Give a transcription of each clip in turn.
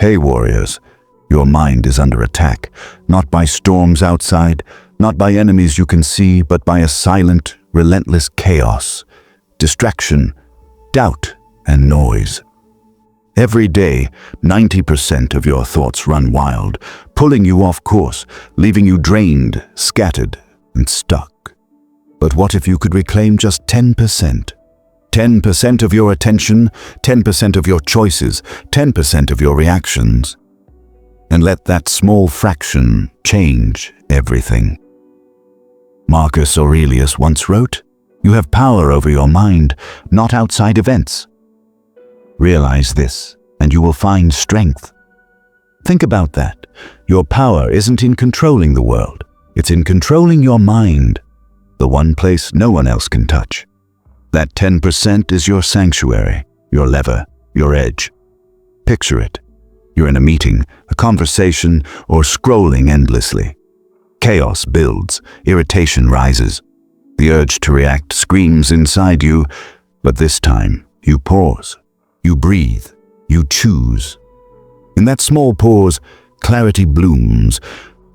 Hey warriors, your mind is under attack, not by storms outside, not by enemies you can see, but by a silent, relentless chaos, distraction, doubt, and noise. Every day, 90% of your thoughts run wild, pulling you off course, leaving you drained, scattered, and stuck. But what if you could reclaim just 10%? 10% of your attention, 10% of your choices, 10% of your reactions. And let that small fraction change everything. Marcus Aurelius once wrote, "You have power over your mind, not outside events." Realize this, and you will find strength. Think about that. Your power isn't in controlling the world. It's in controlling your mind, the one place no one else can touch. That 10% is your sanctuary, your lever, your edge. Picture it. You're in a meeting, a conversation, or scrolling endlessly. Chaos builds, irritation rises. The urge to react screams inside you, but this time you pause. You breathe. You choose. In that small pause, clarity blooms,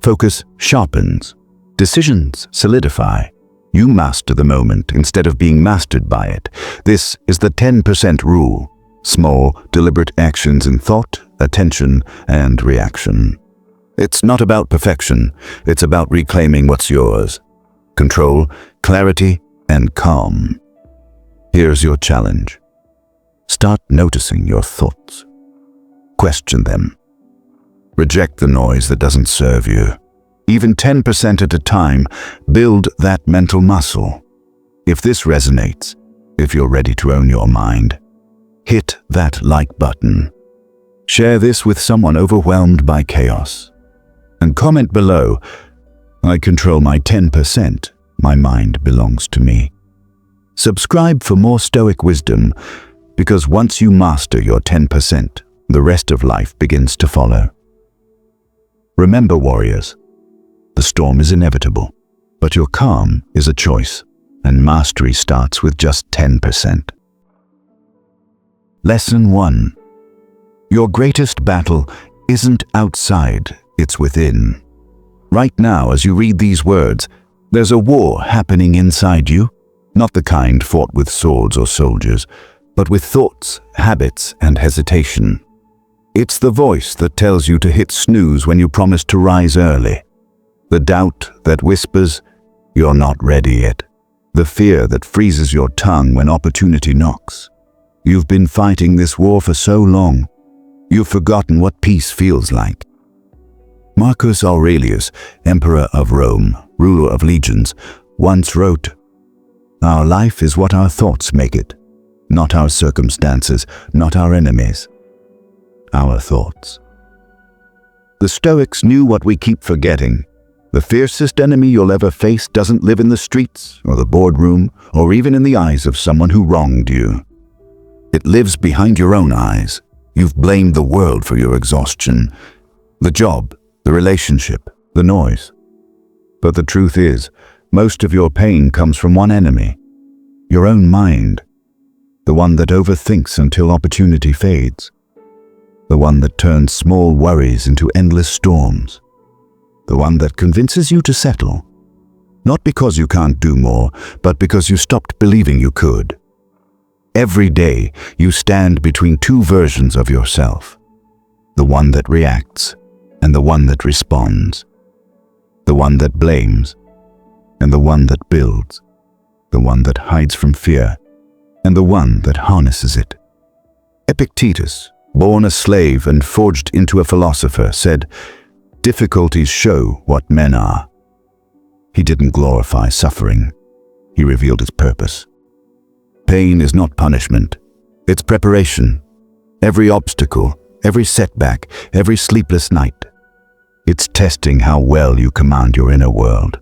focus sharpens, decisions solidify. You master the moment instead of being mastered by it. This is the 10% rule. Small, deliberate actions in thought, attention, and reaction. It's not about perfection. It's about reclaiming what's yours. Control, clarity, and calm. Here's your challenge. Start noticing your thoughts. Question them. Reject the noise that doesn't serve you. Even 10% at a time, build that mental muscle. If this resonates, if you're ready to own your mind, hit that like button. Share this with someone overwhelmed by chaos. And comment below, "I control my 10%, my mind belongs to me." Subscribe for more Stoic wisdom, because once you master your 10%, the rest of life begins to follow. Remember, warriors, the storm is inevitable, but your calm is a choice, and mastery starts with just 10%. Lesson 1. Your greatest battle isn't outside, it's within. Right now, as you read these words, there's a war happening inside you, not the kind fought with swords or soldiers, but with thoughts, habits, and hesitation. It's the voice that tells you to hit snooze when you promise to rise early. The doubt that whispers, "You're not ready yet." The fear that freezes your tongue when opportunity knocks. You've been fighting this war for so long, you've forgotten what peace feels like. Marcus Aurelius, Emperor of Rome, ruler of legions, once wrote, "Our life is what our thoughts make it. Not our circumstances, not our enemies. Our thoughts." The Stoics knew what we keep forgetting. The fiercest enemy you'll ever face doesn't live in the streets, or the boardroom, or even in the eyes of someone who wronged you. It lives behind your own eyes. You've blamed the world for your exhaustion, the job, the relationship, the noise. But the truth is, most of your pain comes from one enemy, your own mind. The one that overthinks until opportunity fades. The one that turns small worries into endless storms. The one that convinces you to settle. Not because you can't do more, but because you stopped believing you could. Every day, you stand between two versions of yourself. The one that reacts, and the one that responds. The one that blames, and the one that builds. The one that hides from fear, and the one that harnesses it. Epictetus, born a slave and forged into a philosopher, said, "Difficulties show what men are." He didn't glorify suffering. He revealed its purpose. Pain is not punishment. It's preparation. Every obstacle, every setback, every sleepless night. It's testing how well you command your inner world.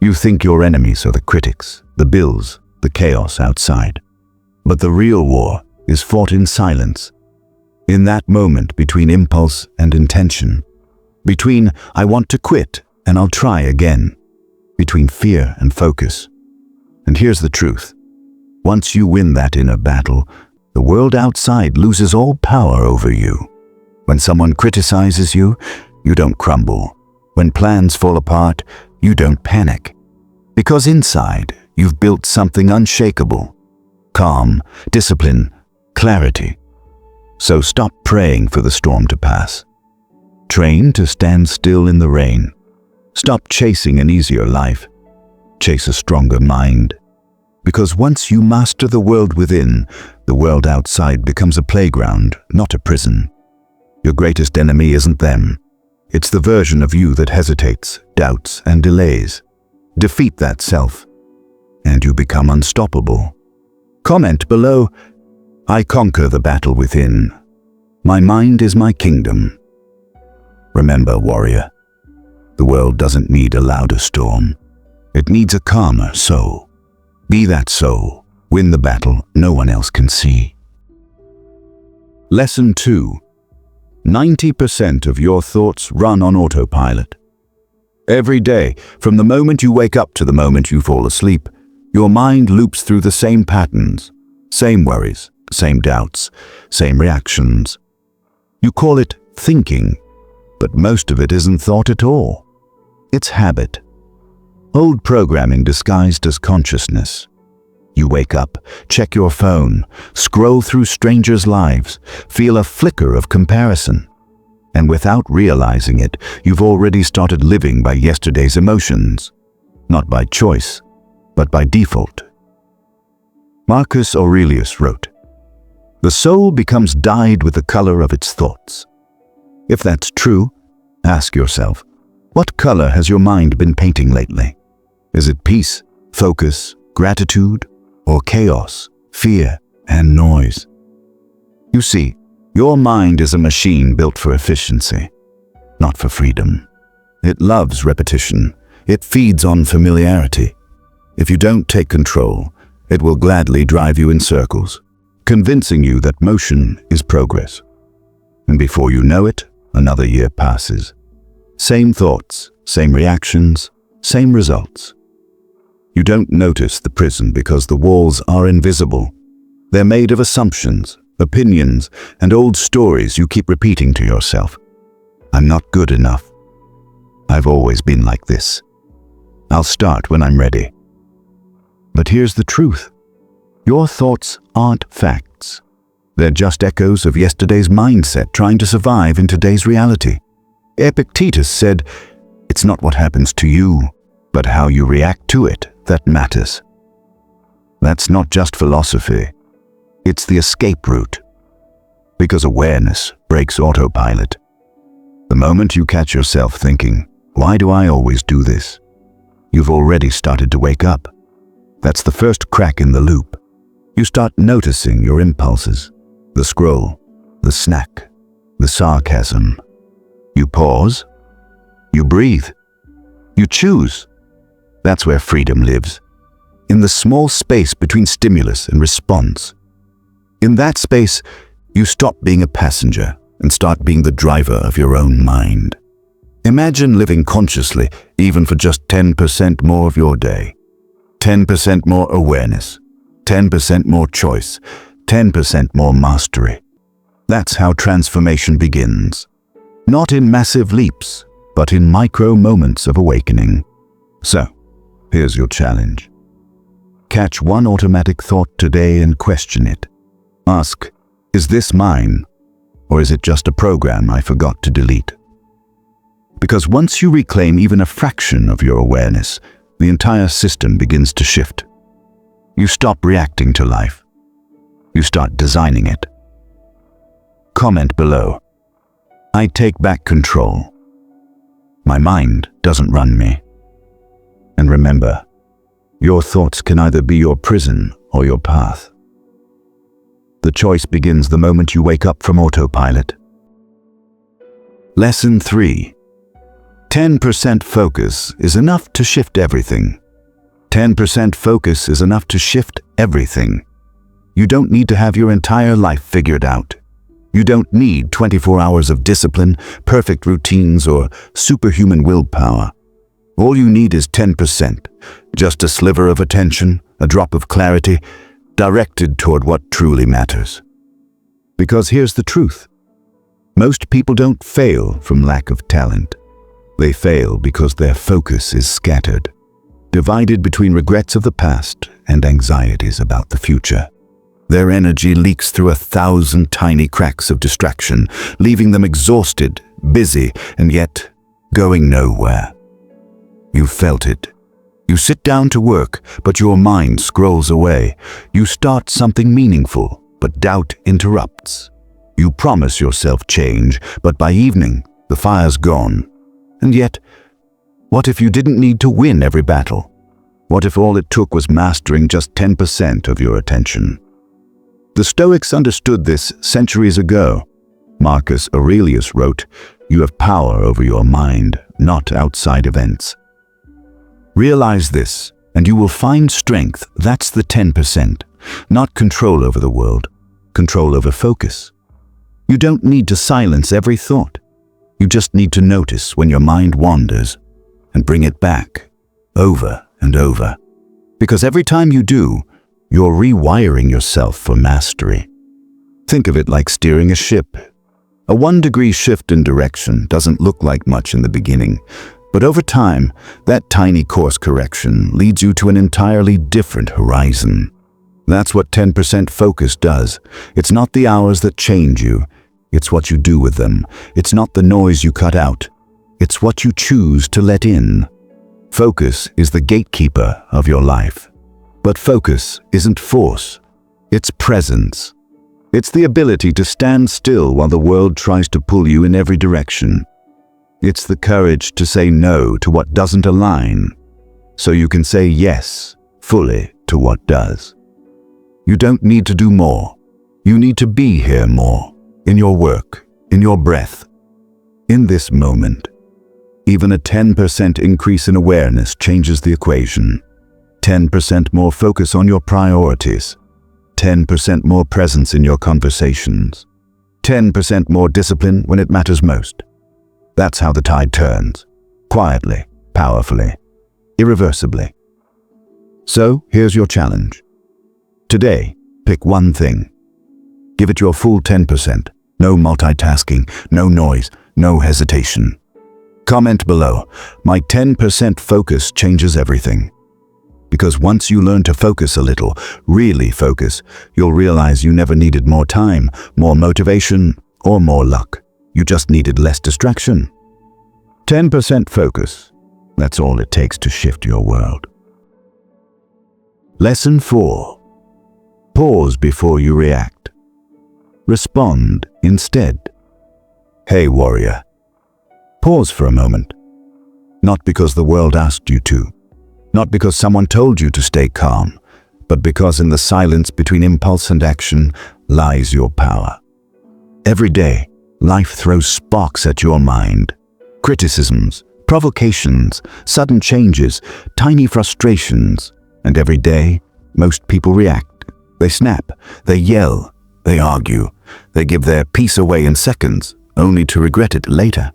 You think your enemies are the critics, the bills, the chaos outside. But the real war is fought in silence. In that moment between impulse and intention. Between "I want to quit and I'll try again." Between fear and focus. And here's the truth. Once you win that inner battle, the world outside loses all power over you. When someone criticizes you, you don't crumble. When plans fall apart, you don't panic. Because inside, you've built something unshakable. Calm, discipline, clarity. So stop praying for the storm to pass. Train to stand still in the rain. Stop chasing an easier life. Chase a stronger mind. Because once you master the world within, the world outside becomes a playground, not a prison. Your greatest enemy isn't them. It's the version of you that hesitates, doubts, and delays. Defeat that self, and you become unstoppable. Comment below, I conquer the battle within. My mind is my kingdom. Remember, warrior, the world doesn't need a louder storm. It needs a calmer soul. Be that soul. Win the battle no one else can see. Lesson 2. 90% of your thoughts run on autopilot. Every day, from the moment you wake up to the moment you fall asleep, your mind loops through the same patterns, same worries, same doubts, same reactions. You call it thinking, but most of it isn't thought at all. It's habit. Old programming disguised as consciousness. You wake up, check your phone, scroll through strangers' lives, feel a flicker of comparison. And without realizing it, you've already started living by yesterday's emotions. Not by choice, but by default. Marcus Aurelius wrote, "The soul becomes dyed with the color of its thoughts." If that's true, ask yourself, what color has your mind been painting lately? Is it peace, focus, gratitude, or chaos, fear, and noise? You see, your mind is a machine built for efficiency, not for freedom. It loves repetition. It feeds on familiarity. If you don't take control, it will gladly drive you in circles, convincing you that motion is progress. And before you know it, another year passes. Same thoughts, same reactions, same results. You don't notice the prison because the walls are invisible. They're made of assumptions, opinions, and old stories you keep repeating to yourself. I'm not good enough. I've always been like this. I'll start when I'm ready. But here's the truth. Your thoughts aren't facts. They're just echoes of yesterday's mindset trying to survive in today's reality. Epictetus said, "It's not what happens to you, but how you react to it that matters." That's not just philosophy. It's the escape route. Because awareness breaks autopilot. The moment you catch yourself thinking, "Why do I always do this?" you've already started to wake up. That's the first crack in the loop. You start noticing your impulses, the scroll, the snack, the sarcasm. You pause. You breathe. You choose. That's where freedom lives. In the small space between stimulus and response. In that space, you stop being a passenger and start being the driver of your own mind. Imagine living consciously, even for just 10% more of your day. 10% more awareness, 10% more choice, 10% more mastery. That's how transformation begins. Not in massive leaps, but in micro moments of awakening. So, here's your challenge. Catch one automatic thought today and question it. Ask, is this mine, or is it just a program I forgot to delete? Because once you reclaim even a fraction of your awareness, the entire system begins to shift. You stop reacting to life. You start designing it. Comment below. I take back control. My mind doesn't run me. And remember, your thoughts can either be your prison or your path. The choice begins the moment you wake up from autopilot. Lesson 3. 10% focus is enough to shift everything. 10% focus is enough to shift everything. You don't need to have your entire life figured out. You don't need 24 hours of discipline, perfect routines, or superhuman willpower. All you need is 10%, just a sliver of attention, a drop of clarity, directed toward what truly matters. Because here's the truth. Most people don't fail from lack of talent. They fail because their focus is scattered, divided between regrets of the past and anxieties about the future. Their energy leaks through 1,000 tiny cracks of distraction, leaving them exhausted, busy, and yet going nowhere. You felt it. You sit down to work, but your mind scrolls away. You start something meaningful, but doubt interrupts. You promise yourself change, but by evening, the fire's gone. And yet, what if you didn't need to win every battle? What if all it took was mastering just 10% of your attention? The Stoics understood this centuries ago. Marcus Aurelius wrote, "You have power over your mind, not outside events." Realize this, and you will find strength. That's the 10%, not control over the world, control over focus. You don't need to silence every thought. You just need to notice when your mind wanders and bring it back, over and over. Because every time you do, you're rewiring yourself for mastery. Think of it like steering a ship. A 1-degree shift in direction doesn't look like much in the beginning, but over time, that tiny course correction leads you to an entirely different horizon. That's what 10% focus does. It's not the hours that change you. It's what you do with them. It's not the noise you cut out. It's what you choose to let in. Focus is the gatekeeper of your life. But focus isn't force. It's presence. It's the ability to stand still while the world tries to pull you in every direction. It's the courage to say no to what doesn't align, so you can say yes fully to what does. You don't need to do more. You need to be here more, in your work, in your breath, in this moment. Even a 10% increase in awareness changes the equation. 10% more focus on your priorities. 10% more presence in your conversations. 10% more discipline when it matters most. That's how the tide turns. Quietly, powerfully, irreversibly. So, here's your challenge. Today, pick one thing. Give it your full 10%. No multitasking, no noise, no hesitation. Comment below, "My 10% focus changes everything." Because once you learn to focus a little, really focus, you'll realize you never needed more time, more motivation, or more luck. You just needed less distraction. 10% focus. That's all it takes to shift your world. Lesson 4. Pause before you react. Respond instead. Hey, warrior. Pause for a moment. Not because the world asked you to. Not because someone told you to stay calm, but because in the silence between impulse and action lies your power. Every day, life throws sparks at your mind. Criticisms, provocations, sudden changes, tiny frustrations. And every day, most people react. They snap, they yell, they argue, they give their peace away in seconds, only to regret it later.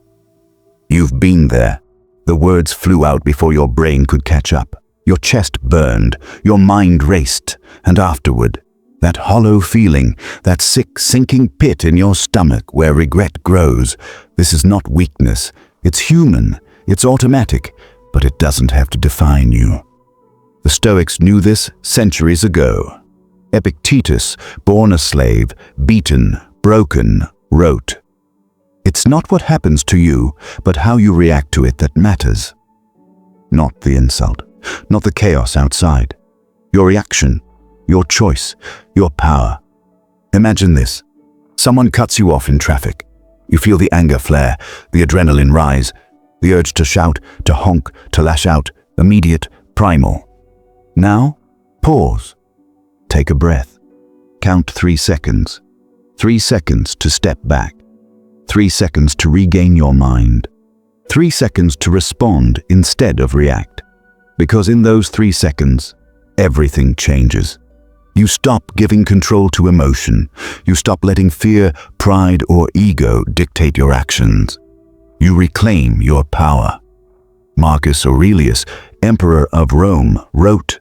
You've been there. The words flew out before your brain could catch up. Your chest burned, your mind raced, and afterward, that hollow feeling, that sick, sinking pit in your stomach where regret grows. This is not weakness. It's human, it's automatic, but it doesn't have to define you. The Stoics knew this centuries ago. Epictetus, born a slave, beaten, broken, wrote, "It's not what happens to you, but how you react to it that matters." Not the insult, not the chaos outside. Your reaction, your choice, your power. Imagine this. Someone cuts you off in traffic. You feel the anger flare, the adrenaline rise, the urge to shout, to honk, to lash out, immediate, primal. Now, pause. Take a breath. Count 3 seconds. 3 seconds to step back. 3 seconds to regain your mind. 3 seconds to respond instead of react. Because in those 3 seconds, everything changes. You stop giving control to emotion. You stop letting fear, pride, or ego dictate your actions. You reclaim your power. Marcus Aurelius, Emperor of Rome, wrote,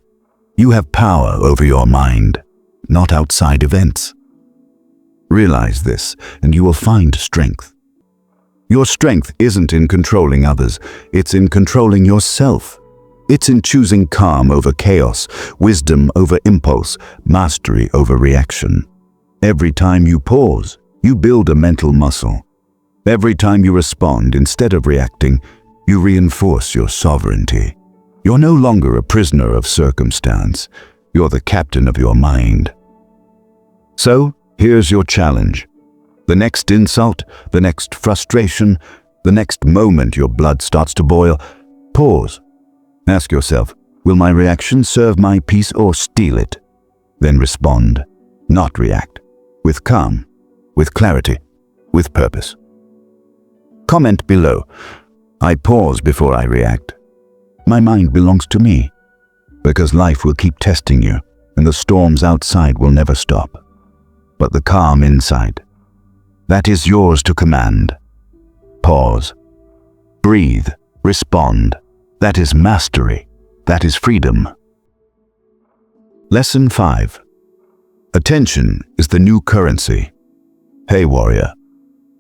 "You have power over your mind, not outside events." Realize this, and you will find strength. Your strength isn't in controlling others, it's in controlling yourself. It's in choosing calm over chaos, wisdom over impulse, mastery over reaction. Every time you pause, you build a mental muscle. Every time you respond instead of reacting, you reinforce your sovereignty. You're no longer a prisoner of circumstance. You're the captain of your mind. So, here's your challenge. The next insult, the next frustration, the next moment your blood starts to boil, pause. Ask yourself, will my reaction serve my peace or steal it? Then respond, not react, with calm, with clarity, with purpose. Comment below. I pause before I react. My mind belongs to me, because life will keep testing you, and the storms outside will never stop. But the calm inside, that is yours to command. Pause. Breathe. Respond. That is mastery. That is freedom. Lesson 5. Attention is the new currency. Hey warrior,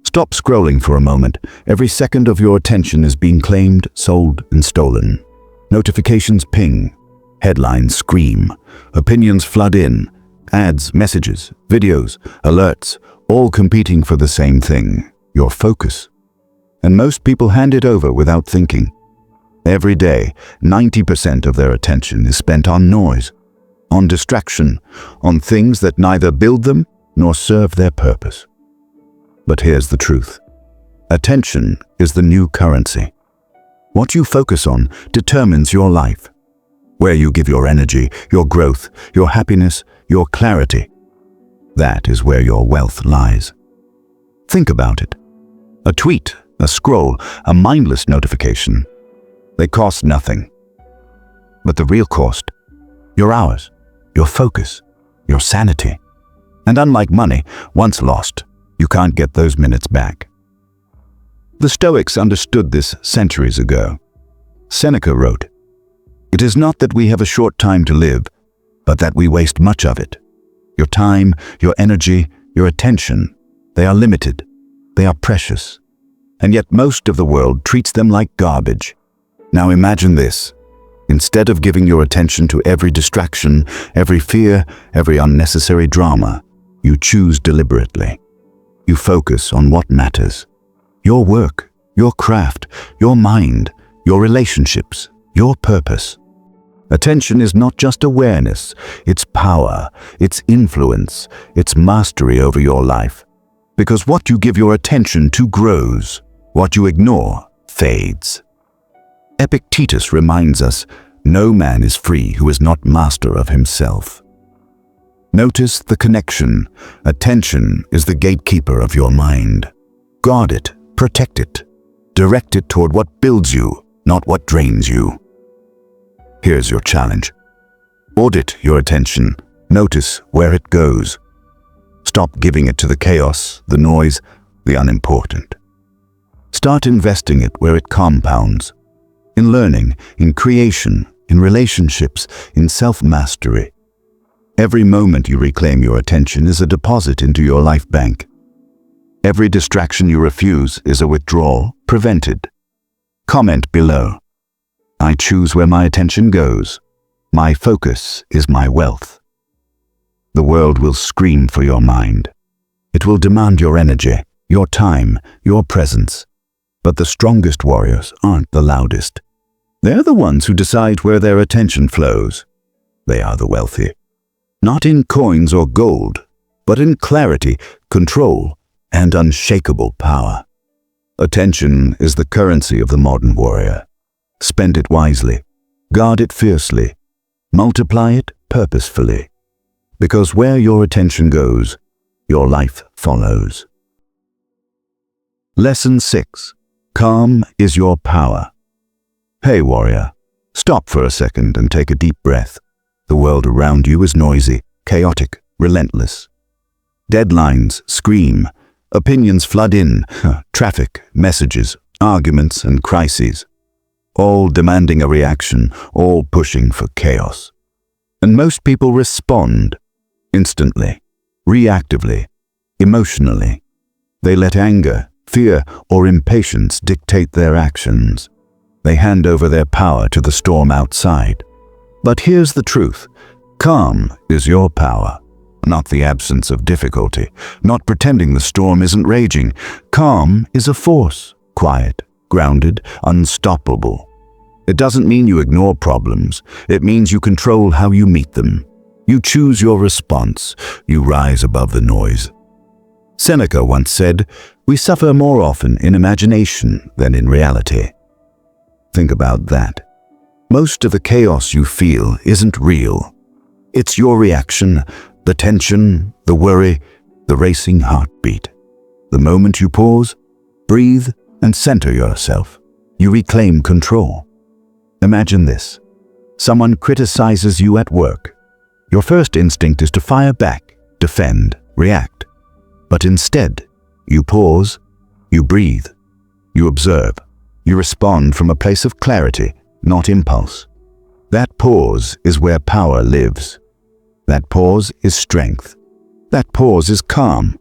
stop scrolling for a moment. Every second of your attention is being claimed, sold, and stolen. Notifications ping. Headlines scream. Opinions flood in. Ads, messages, videos, alerts, all competing for the same thing, your focus. And most people hand it over without thinking. Every day, 90% of their attention is spent on noise, on distraction, on things that neither build them nor serve their purpose. But here's the truth. Attention is the new currency. What you focus on determines your life. Where you give your energy, your growth, your happiness, your clarity, that is where your wealth lies. Think about it. A tweet, a scroll, a mindless notification. They cost nothing. But the real cost, your hours, your focus, your sanity. And unlike money, once lost, you can't get those minutes back. The Stoics understood this centuries ago. Seneca wrote, "It is not that we have a short time to live, but that we waste much of it. Your time, your energy, your attention, they are limited, they are precious. And yet most of the world treats them like garbage." Now imagine this. Instead of giving your attention to every distraction, every fear, every unnecessary drama, you choose deliberately. You focus on what matters. Your work, your craft, your mind, your relationships, your purpose. Attention is not just awareness, it's power, it's influence, it's mastery over your life. Because what you give your attention to grows, what you ignore fades. Epictetus reminds us, no man is free who is not master of himself. Notice the connection. Attention is the gatekeeper of your mind. Guard it, protect it, direct it toward what builds you, not what drains you. Here's your challenge. Audit your attention. Notice where it goes. Stop giving it to the chaos, the noise, the unimportant. Start investing it where it compounds. In learning, in creation, in relationships, in self-mastery. Every moment you reclaim your attention is a deposit into your life bank. Every distraction you refuse is a withdrawal prevented. Comment below. I choose where my attention goes. My focus is my wealth. The world will scream for your mind. It will demand your energy, your time, your presence. But the strongest warriors aren't the loudest. They're the ones who decide where their attention flows. They are the wealthy. Not in coins or gold, but in clarity, control, and unshakable power. Attention is the currency of the modern warrior. Spend it wisely, guard it fiercely, multiply it purposefully. Because where your attention goes, your life follows. Lesson 6. Calm is your power. Hey warrior, stop for a second and take a deep breath. The world around you is noisy, chaotic, relentless. Deadlines scream, opinions flood in, traffic, messages, arguments, and crises. All demanding a reaction, all pushing for chaos. And most people respond instantly, reactively, emotionally. They let anger, Fear or impatience dictate their actions. They hand over their power to the storm outside. But here's the truth. Calm is your power, not the absence of difficulty, not pretending the storm isn't raging. Calm is a force, quiet, grounded, unstoppable. It doesn't mean you ignore problems. It means you control how you meet them. You choose your response. You rise above the noise. Seneca once said, "We suffer more often in imagination than in reality." Think about that. Most of the chaos you feel isn't real. It's your reaction, the tension, the worry, the racing heartbeat. The moment you pause, breathe, and center yourself, you reclaim control. Imagine this. Someone criticizes you at work. Your first instinct is to fire back, defend, react. But instead, you pause, you breathe, you observe, you respond from a place of clarity, not impulse. That pause is where power lives. That pause is strength. That pause is calm.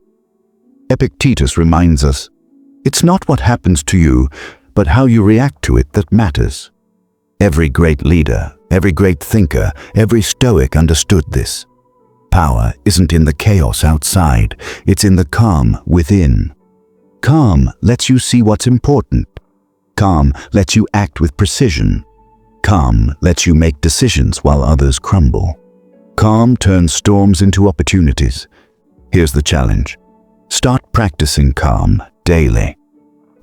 Epictetus reminds us, it's not what happens to you, but how you react to it that matters. Every great leader, every great thinker, every Stoic understood this. Power isn't in the chaos outside, it's in the calm within. Calm lets you see what's important. Calm lets you act with precision. Calm lets you make decisions while others crumble. Calm turns storms into opportunities. Here's the challenge. Start practicing calm daily.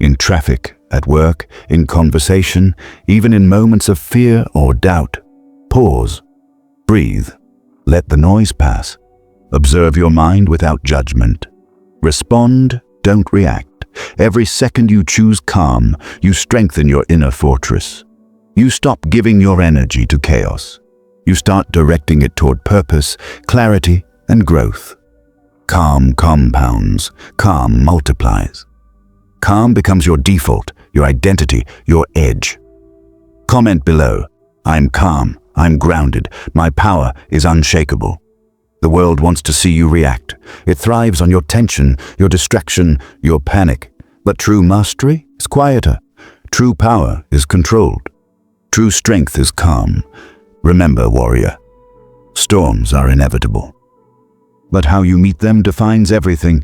In traffic, at work, in conversation, even in moments of fear or doubt. Pause. Breathe. Let the noise pass. Observe your mind without judgment. Respond, don't react. Every second you choose calm, you strengthen your inner fortress. You stop giving your energy to chaos. You start directing it toward purpose, clarity, and growth. Calm compounds. Calm multiplies. Calm becomes your default, your identity, your edge. Comment below. I'm calm. I'm grounded. My power is unshakable. The world wants to see you react. It thrives on your tension, your distraction, your panic. But true mastery is quieter. True power is controlled. True strength is calm. Remember, warrior, storms are inevitable. But how you meet them defines everything.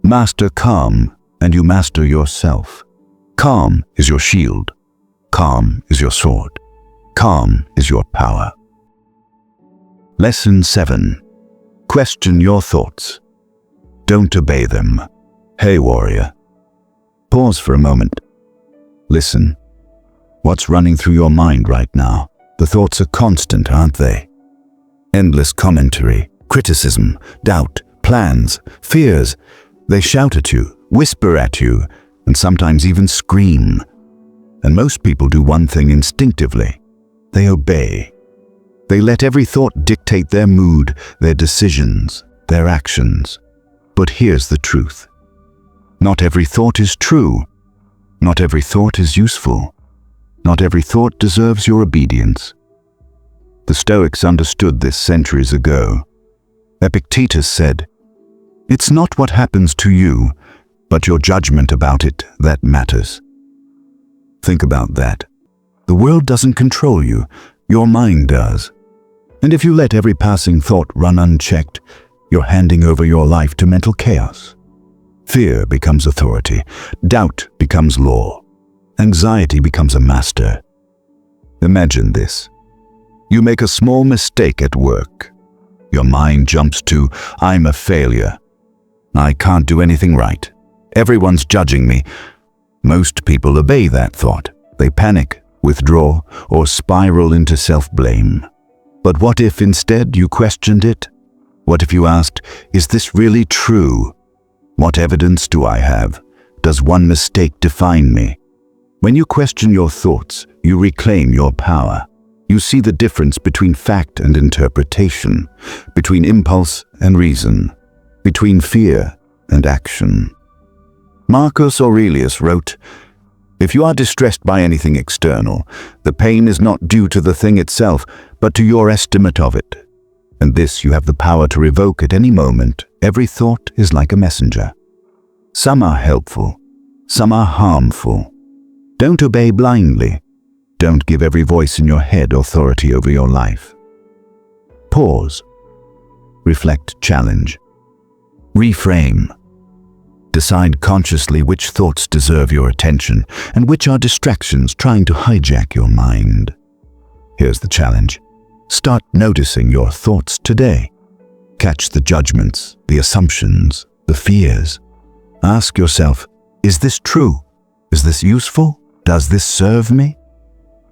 Master calm, and you master yourself. Calm is your shield. Calm is your sword. Calm is your power. Lesson 7. Question your thoughts. Don't obey them. Hey, warrior. Pause for a moment. Listen. What's running through your mind right now? The thoughts are constant, aren't they? Endless commentary, criticism, doubt, plans, fears. They shout at you, whisper at you, and sometimes even scream. And most people do one thing instinctively. They obey. They let every thought dictate their mood, their decisions, their actions. But here's the truth. Not every thought is true. Not every thought is useful. Not every thought deserves your obedience. The Stoics understood this centuries ago. Epictetus said, "It's not what happens to you, but your judgment about it that matters." Think about that. The world doesn't control you, your mind does. And if you let every passing thought run unchecked, you're handing over your life to mental chaos. Fear becomes authority, doubt becomes law, anxiety becomes a master. Imagine this. You make a small mistake at work. Your mind jumps to, "I'm a failure. I can't do anything right. Everyone's judging me." Most people obey that thought. They panic, withdraw, or spiral into self-blame. But what if instead you questioned it? What if you asked, "Is this really true? What evidence do I have? Does one mistake define me?" When you question your thoughts, you reclaim your power. You see the difference between fact and interpretation, between impulse and reason, between fear and action. Marcus Aurelius wrote, "If you are distressed by anything external, the pain is not due to the thing itself, but to your estimate of it. And this you have the power to revoke at any moment. Every thought is like a messenger. Some are helpful, Some are harmful. Don't obey blindly. Don't give every voice in your head authority over your life. Pause. Reflect, challenge. Reframe. Decide consciously which thoughts deserve your attention and which are distractions trying to hijack your mind. Here's the challenge. Start noticing your thoughts today. Catch the judgments, the assumptions, the fears. Ask yourself, is this true? Is this useful? Does this serve me?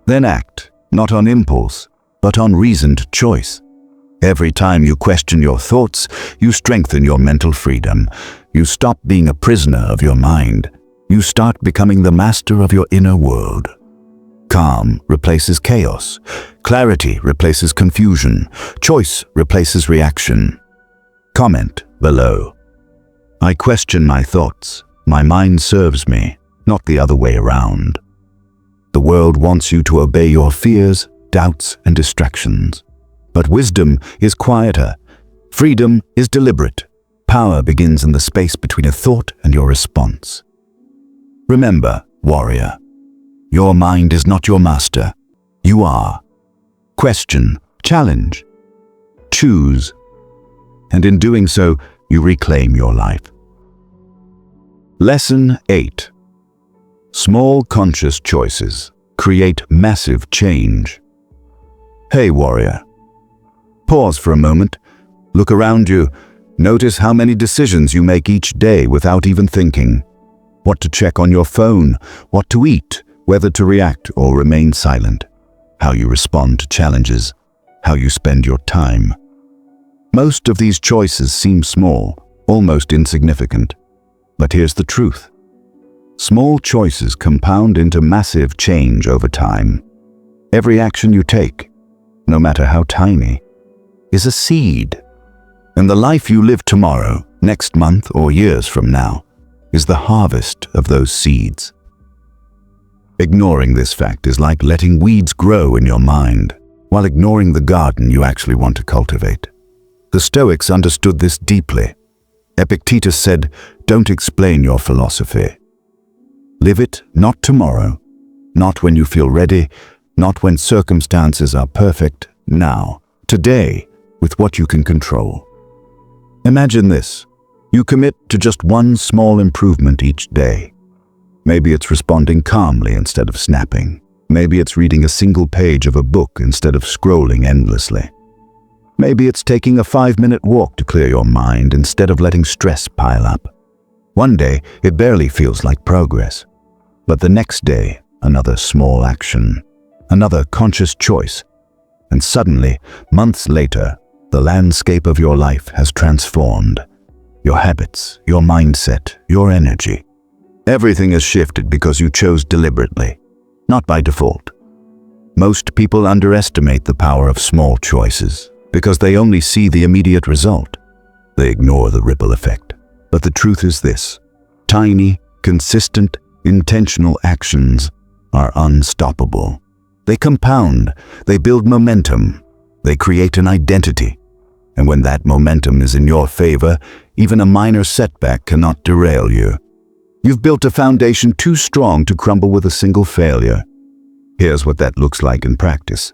Then act, not on impulse, but on reasoned choice. Every time you question your thoughts, you strengthen your mental freedom. You stop being a prisoner of your mind. You start becoming the master of your inner world. Calm replaces chaos. Clarity replaces confusion. Choice replaces reaction. Comment below. I question my thoughts. My mind serves me, not the other way around. The world wants you to obey your fears, doubts, and distractions. But wisdom is quieter. Freedom is deliberate. Power begins in the space between a thought and your response. Remember, warrior, your mind is not your master. You are. Question, challenge, choose, and in doing so, you reclaim your life. Lesson 8. Small conscious choices create massive change. Hey, warrior. Pause for a moment. Look around you. Notice how many decisions you make each day without even thinking. What to check on your phone, what to eat, whether to react or remain silent. How you respond to challenges, how you spend your time. Most of these choices seem small, almost insignificant. But here's the truth. Small choices compound into massive change over time. Every action you take, no matter how tiny, is a seed. And the life you live tomorrow, next month, or years from now, is the harvest of those seeds. Ignoring this fact is like letting weeds grow in your mind, while ignoring the garden you actually want to cultivate. The Stoics understood this deeply. Epictetus said, "Don't explain your philosophy. Live it not tomorrow, not when you feel ready, not when circumstances are perfect, now, today, with what you can control." Imagine this. You commit to just one small improvement each day. Maybe it's responding calmly instead of snapping. Maybe it's reading a single page of a book instead of scrolling endlessly. Maybe it's taking a 5-minute walk to clear your mind instead of letting stress pile up. One day, it barely feels like progress. But the next day, another small action, another conscious choice. And suddenly, months later, the landscape of your life has transformed. Your habits, your mindset, your energy. Everything has shifted because you chose deliberately, not by default. Most people underestimate the power of small choices because they only see the immediate result. They ignore the ripple effect. But the truth is this: tiny, consistent, intentional actions are unstoppable. They compound, they build momentum, they create an identity. And when that momentum is in your favor, even a minor setback cannot derail you. You've built a foundation too strong to crumble with a single failure. Here's what that looks like in practice.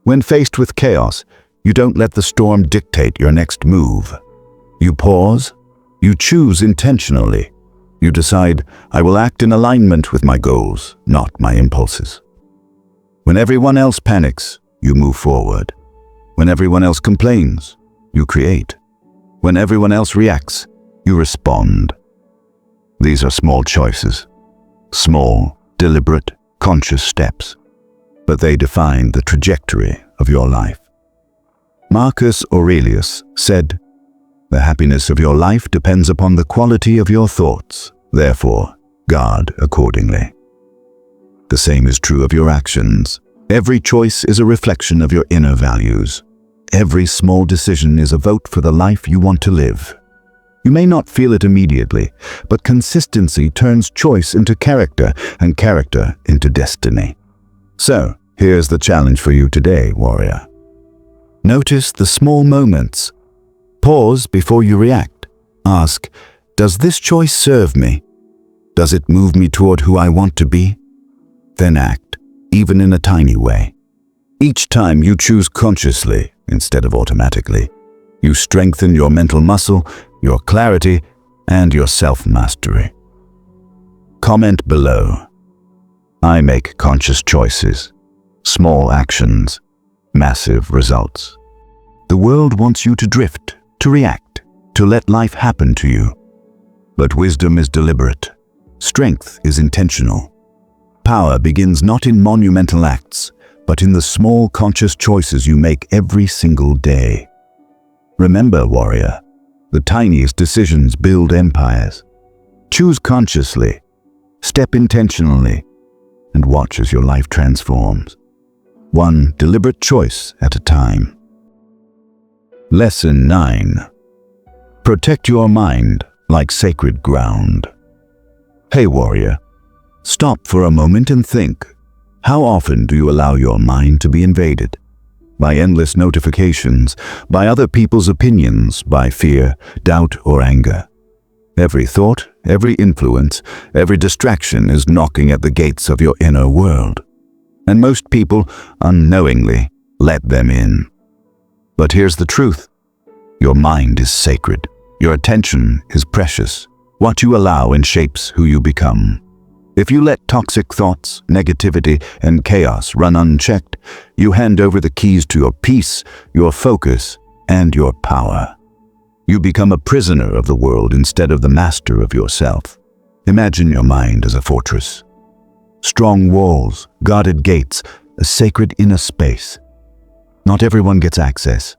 When faced with chaos, you don't let the storm dictate your next move. You pause, you choose intentionally. You decide, I will act in alignment with my goals, not my impulses. When everyone else panics, you move forward. When everyone else complains, you create. When everyone else reacts, you respond. These are small choices. Small, deliberate, conscious steps. But they define the trajectory of your life. Marcus Aurelius said, "The happiness of your life depends upon the quality of your thoughts. Therefore, guard accordingly." The same is true of your actions. Every choice is a reflection of your inner values. Every small decision is a vote for the life you want to live. You may not feel it immediately, but consistency turns choice into character and character into destiny. So, here's the challenge for you today, warrior. Notice the small moments. Pause before you react. Ask, does this choice serve me? Does it move me toward who I want to be? Then act, even in a tiny way. Each time you choose consciously instead of automatically, you strengthen your mental muscle, your clarity, and your self-mastery. Comment below. I make conscious choices, small actions, massive results. The world wants you to drift, to react, to let life happen to you. But wisdom is deliberate. Strength is intentional. Power begins not in monumental acts, but in the small conscious choices you make every single day. Remember, warrior, the tiniest decisions build empires. Choose consciously, step intentionally, and watch as your life transforms. One deliberate choice at a time. Lesson 9. Protect your mind like sacred ground. Hey warrior, stop for a moment and think. How often do you allow your mind to be invaded? By endless notifications, by other people's opinions, by fear, doubt, or anger. Every thought, every influence, every distraction is knocking at the gates of your inner world. And most people, unknowingly, let them in. But here's the truth. Your mind is sacred. Your attention is precious. What you allow in shapes who you become. If you let toxic thoughts, negativity, and chaos run unchecked, you hand over the keys to your peace, your focus, and your power. You become a prisoner of the world instead of the master of yourself. Imagine your mind as a fortress. Strong walls, guarded gates, a sacred inner space. Not everyone gets access.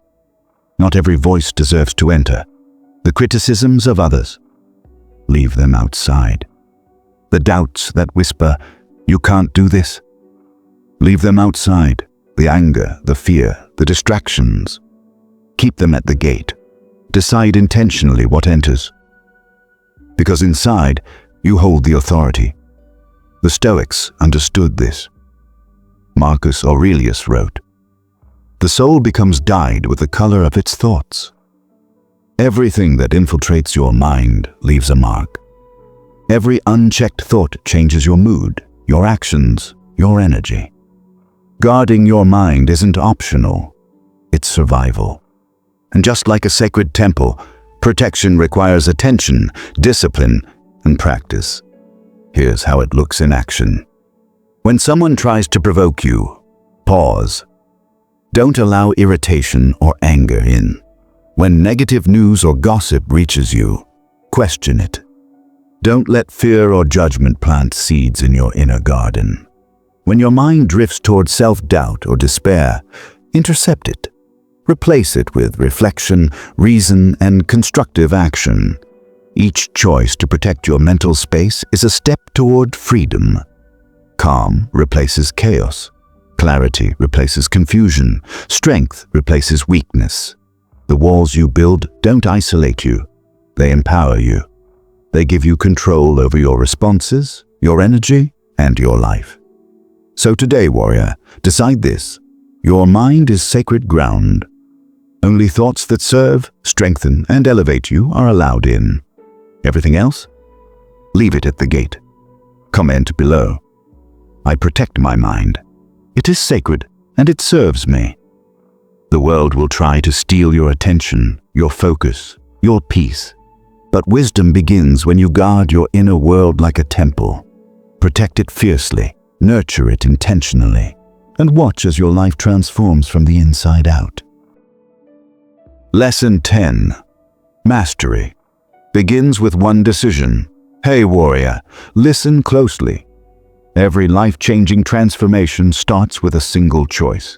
Not every voice deserves to enter. The criticisms of others, leave them outside. The doubts that whisper, you can't do this, leave them outside. The anger, the fear, the distractions, keep them at the gate. Decide intentionally what enters. Because inside, you hold the authority. The Stoics understood this. Marcus Aurelius wrote, "The soul becomes dyed with the color of its thoughts." Everything that infiltrates your mind leaves a mark. Every unchecked thought changes your mood, your actions, your energy. Guarding your mind isn't optional, it's survival. And just like a sacred temple, protection requires attention, discipline, and practice. Here's how it looks in action. When someone tries to provoke you, pause. Don't allow irritation or anger in. When negative news or gossip reaches you, question it. Don't let fear or judgment plant seeds in your inner garden. When your mind drifts toward self-doubt or despair, intercept it. Replace it with reflection, reason, and constructive action. Each choice to protect your mental space is a step toward freedom. Calm replaces chaos. Clarity replaces confusion. Strength replaces weakness. The walls you build don't isolate you. They empower you. They give you control over your responses, your energy, and your life. So today, warrior, decide this. Your mind is sacred ground. Only thoughts that serve, strengthen, and elevate you are allowed in. Everything else? Leave it at the gate. Comment below. I protect my mind. It is sacred, and it serves me. The world will try to steal your attention, your focus, your peace. But wisdom begins when you guard your inner world like a temple. Protect it fiercely, nurture it intentionally, and watch as your life transforms from the inside out. Lesson 10. Mastery begins with one decision. Hey warrior, listen closely. Every life-changing transformation starts with a single choice.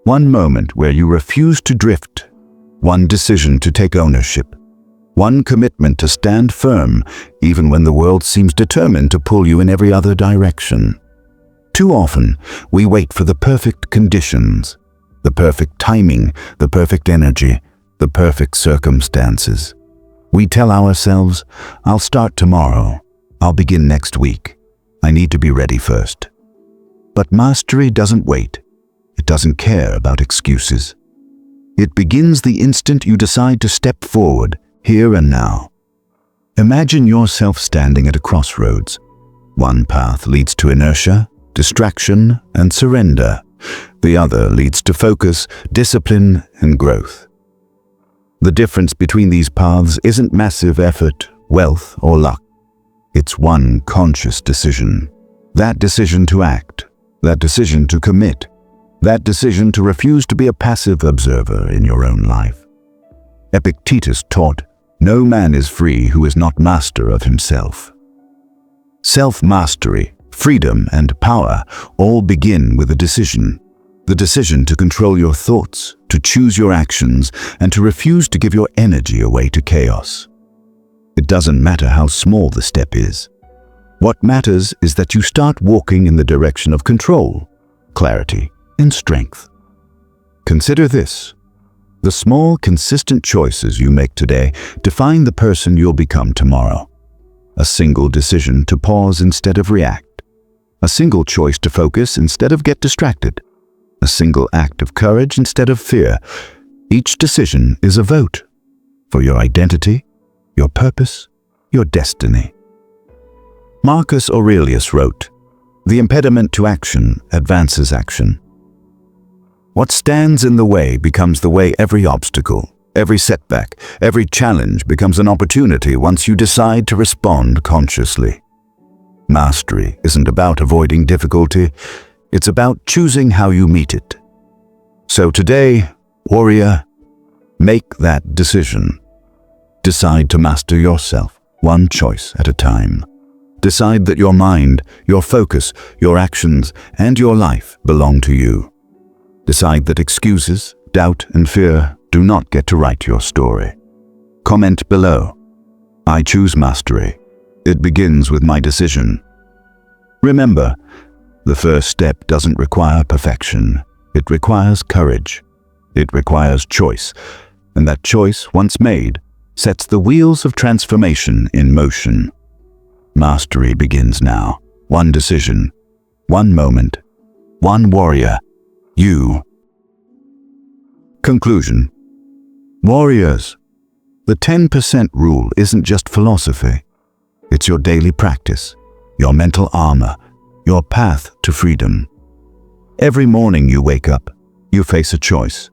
One moment where you refuse to drift. One decision to take ownership. One commitment to stand firm, even when the world seems determined to pull you in every other direction. Too often, we wait for the perfect conditions, the perfect timing, the perfect energy, the perfect circumstances. We tell ourselves, I'll start tomorrow, I'll begin next week, I need to be ready first. But mastery doesn't wait. It doesn't care about excuses. It begins the instant you decide to step forward, here and now. Imagine yourself standing at a crossroads. One path leads to inertia, distraction, and surrender. The other leads to focus, discipline, and growth. The difference between these paths isn't massive effort, wealth, or luck. It's one conscious decision. That decision to act, that decision to commit, that decision to refuse to be a passive observer in your own life. Epictetus taught, "No man is free who is not master of himself." Self-mastery, freedom, and power all begin with a decision. The decision to control your thoughts, to choose your actions, and to refuse to give your energy away to chaos. It doesn't matter how small the step is. What matters is that you start walking in the direction of control, clarity, and strength. Consider this. The small, consistent choices you make today define the person you'll become tomorrow. A single decision to pause instead of react. A single choice to focus instead of get distracted. A single act of courage instead of fear. Each decision is a vote for your identity, your purpose, your destiny. Marcus Aurelius wrote, "The impediment to action advances action." What stands in the way becomes the way. Every obstacle, every setback, every challenge becomes an opportunity once you decide to respond consciously. Mastery isn't about avoiding difficulty, it's about choosing how you meet it. So today, warrior, make that decision. Decide to master yourself, one choice at a time. Decide that your mind, your focus, your actions, and your life belong to you. Decide that excuses, doubt, and fear do not get to write your story. Comment below. I choose mastery. It begins with my decision. Remember, the first step doesn't require perfection. It requires courage. It requires choice. And that choice, once made, sets the wheels of transformation in motion. Mastery begins now. One decision, one moment, one warrior. You. Conclusion. Warriors, the 10% rule isn't just philosophy. It's your daily practice, your mental armor, your path to freedom. Every morning you wake up, you face a choice.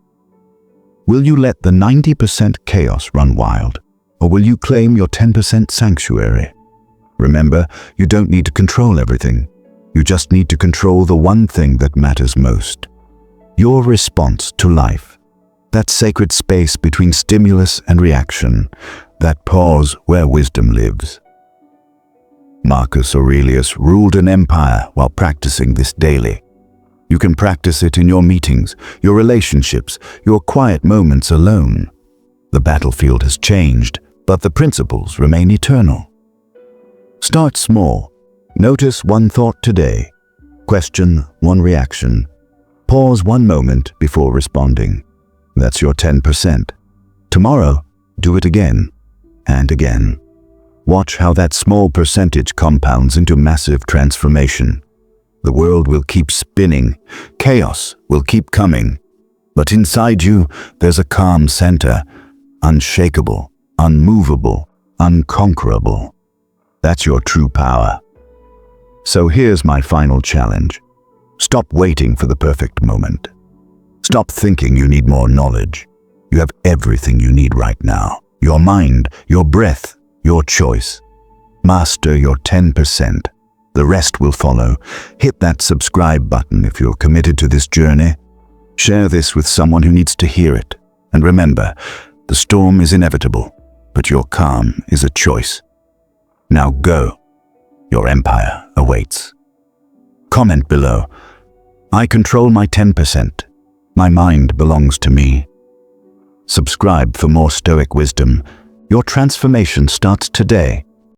Will you let the 90% chaos run wild, or will you claim your 10% sanctuary? Remember, you don't need to control everything. You just need to control the one thing that matters most. Your response to life, that sacred space between stimulus and reaction, that pause where wisdom lives. Marcus Aurelius ruled an empire while practicing this daily. You can practice it in your meetings, your relationships, your quiet moments alone. The battlefield has changed, but the principles remain eternal. Start small. Notice one thought today. Question one reaction. Pause one moment before responding. That's your 10%. Tomorrow, do it again and again. Watch how that small percentage compounds into massive transformation. The world will keep spinning, chaos will keep coming, but inside you there's a calm center, unshakable, unmovable, unconquerable. That's your true power. So here's my final challenge. Stop waiting for the perfect moment. Stop thinking you need more knowledge. You have everything you need right now. Your mind, your breath, your choice. Master your 10%. The rest will follow. Hit that subscribe button if you're committed to this journey. Share this with someone who needs to hear it. And remember, the storm is inevitable, but your calm is a choice. Now go. Your empire awaits. Comment below. I control my 10%. My mind belongs to me. Subscribe for more Stoic wisdom. Your transformation starts today.